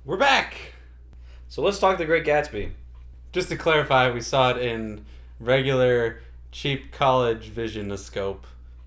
We're back! So let's talk The Great Gatsby. Just to clarify, we saw it in regular, cheap college visionoscope,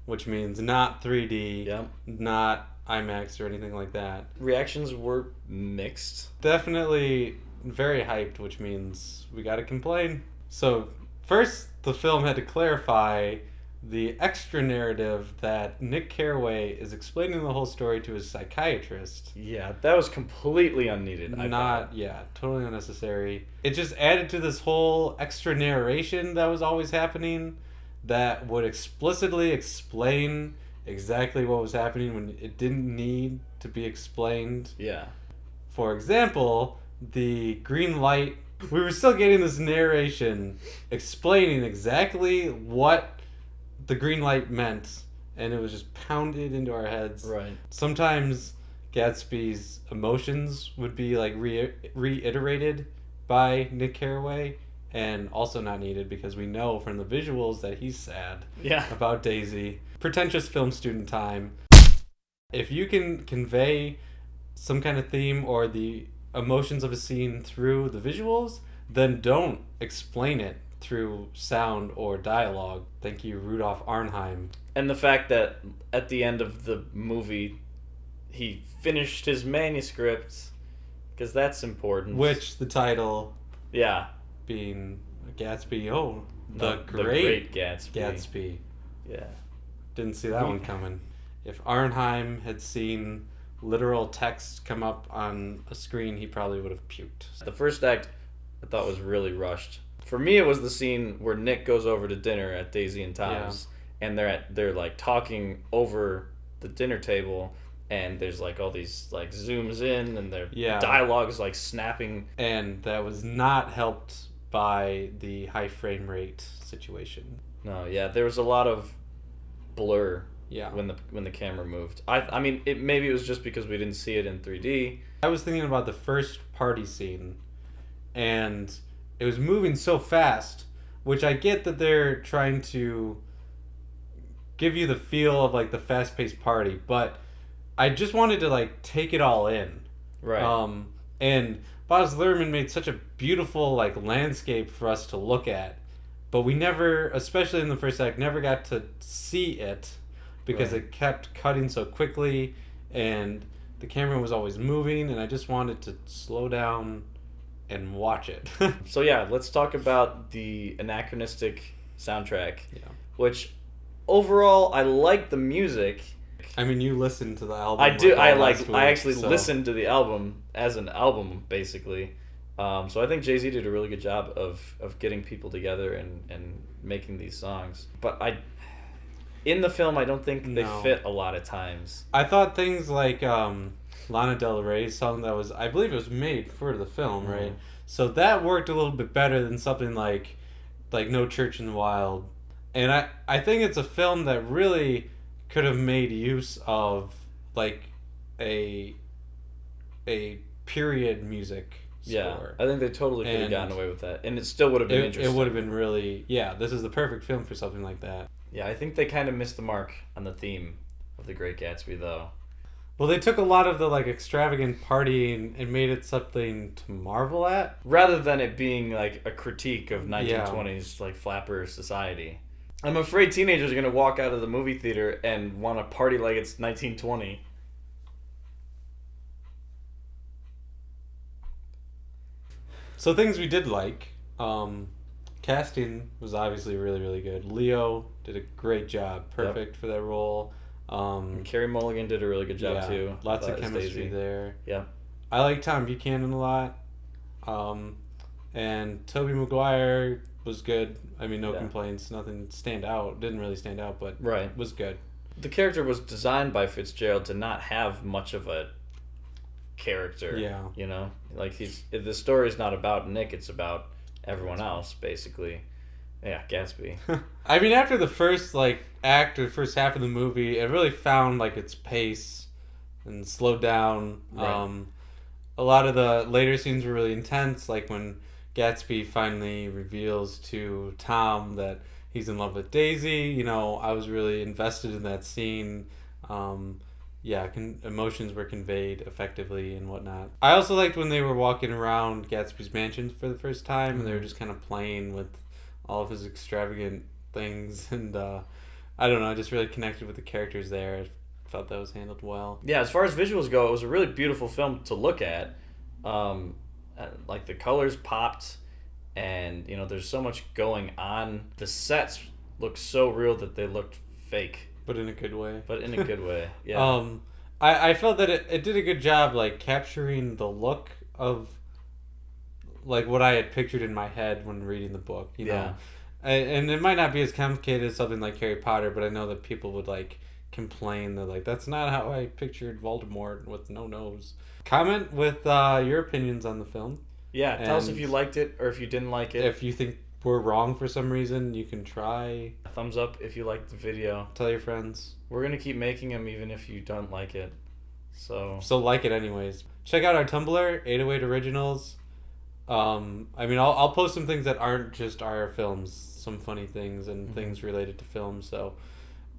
which means not 3D, Yep. not IMAX or anything like that. Reactions were mixed. Definitely very hyped, which means we gotta complain. So, first, the film had to clarify the extra narrative that Nick Carraway is explaining the whole story to his psychiatrist. Yeah, that was completely unneeded. Totally unnecessary. It just added to this whole extra narration that was always happening that would explicitly explain exactly what was happening when it didn't need to be explained. Yeah. For example, the green light, we were still getting this narration explaining exactly what the green light meant, and it was just pounded into our heads. Right. Sometimes Gatsby's emotions would be like reiterated by Nick Carraway, and also not needed because we know from the visuals that he's sad about Daisy. Pretentious film student time. If you can convey some kind of theme or the emotions of a scene through the visuals, then don't explain it through sound or dialogue. Thank you, Rudolf Arnheim. And the fact that at the end of the movie, he finished his manuscript, because that's important. Which the title, yeah, being Gatsby. Oh, the Great Gatsby. Gatsby. Yeah. Didn't see that one coming. If Arnheim had seen literal text come up on a screen, he probably would have puked. The first act I thought was really rushed. For me, it was the scene where Nick goes over to dinner at Daisy and Tom's, and they're like talking over the dinner table, and there's like all these like zooms in, and their dialogue is like snapping. And that was not helped by the high frame rate situation. No, yeah, there was a lot of blur. Yeah. When the camera moved. I mean, maybe it was just because we didn't see it in 3D. I was thinking about the first party scene, and it was moving so fast, which I get that they're trying to give you the feel of like the fast-paced party, but I just wanted to like take it all in. Right. And Baz Luhrmann made such a beautiful like landscape for us to look at, but we never, especially in the first act, never got to see it because it kept cutting so quickly and the camera was always moving, and I just wanted to slow down and watch it. So yeah, let's talk about the Anachronistic Soundtrack. Yeah. Which overall I like the music. I mean, you listened to the album. I do. I actually listened to the album as an album, basically. So I think Jay-Z did a really good job of getting people together and making these songs. But in the film, I don't think they fit a lot of times. I thought things like Lana Del Rey's song that was, I believe it was made for the film, right? So that worked a little bit better than something like No Church in the Wild. And I think it's a film that really could have made use of like a period music score. Yeah, I think they totally could have gotten away with that. And it still would have been interesting. It would have been really, this is the perfect film for something like that. Yeah, I think they kind of missed the mark on the theme of The Great Gatsby, though. Well, they took a lot of the like extravagant partying and made it something to marvel at, rather than it being like a critique of 1920s like flapper society. I'm afraid teenagers are gonna walk out of the movie theater and want to party like it's 1920. So things we did like. Casting was obviously really, really good. Leo did a great job. Perfect for that role. Carey Mulligan did a really good job too. Lots of chemistry there. Yeah. I like Tom Buchanan a lot. And Tobey Maguire was good. I mean, no complaints. Nothing stand out. Didn't really stand out, but was good. The character was designed by Fitzgerald to not have much of a character. Yeah. You know? Like the story's not about Nick, it's about everyone else, basically. Yeah, Gatsby. I mean, after the first act or first half of the movie, it really found like its pace and slowed down. Right. A lot of the later scenes were really intense, like when Gatsby finally reveals to Tom that he's in love with Daisy. You know, I was really invested in that scene. emotions were conveyed effectively and whatnot. I also liked when they were walking around Gatsby's mansion for the first time, and they were just kind of playing with all of his extravagant things, and I don't know, I just really connected with the characters there. I felt that was handled well. Yeah, as far as visuals go, it was a really beautiful film to look at. Like the colors popped, and there's so much going on. The sets looked so real that they looked fake. But in a good way. Yeah. I felt that it did a good job, like, capturing the look of, like, what I had pictured in my head when reading the book, you know? And it might not be as complicated as something like Harry Potter, but I know that people would, like, complain that, like, that's not how I pictured Voldemort with no nose. Comment with your opinions on the film. Yeah, tell us if you liked it or if you didn't like it. If you think we're wrong for some reason, you can try. A thumbs up if you liked the video. Tell your friends. We're going to keep making them even if you don't like it. So like it anyways. Check out our Tumblr, 808 Originals. I'll post some things that aren't just our films, some funny things and things related to film. So,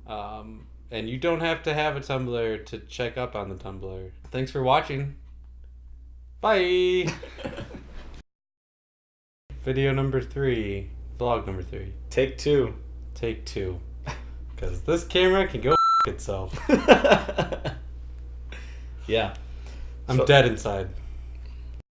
and you don't have to have a Tumblr to check up on the Tumblr. Thanks for watching. Bye. Video number 3. Vlog number 3. Take 2. Take 2. Because this camera can go itself. Yeah. I'm dead inside.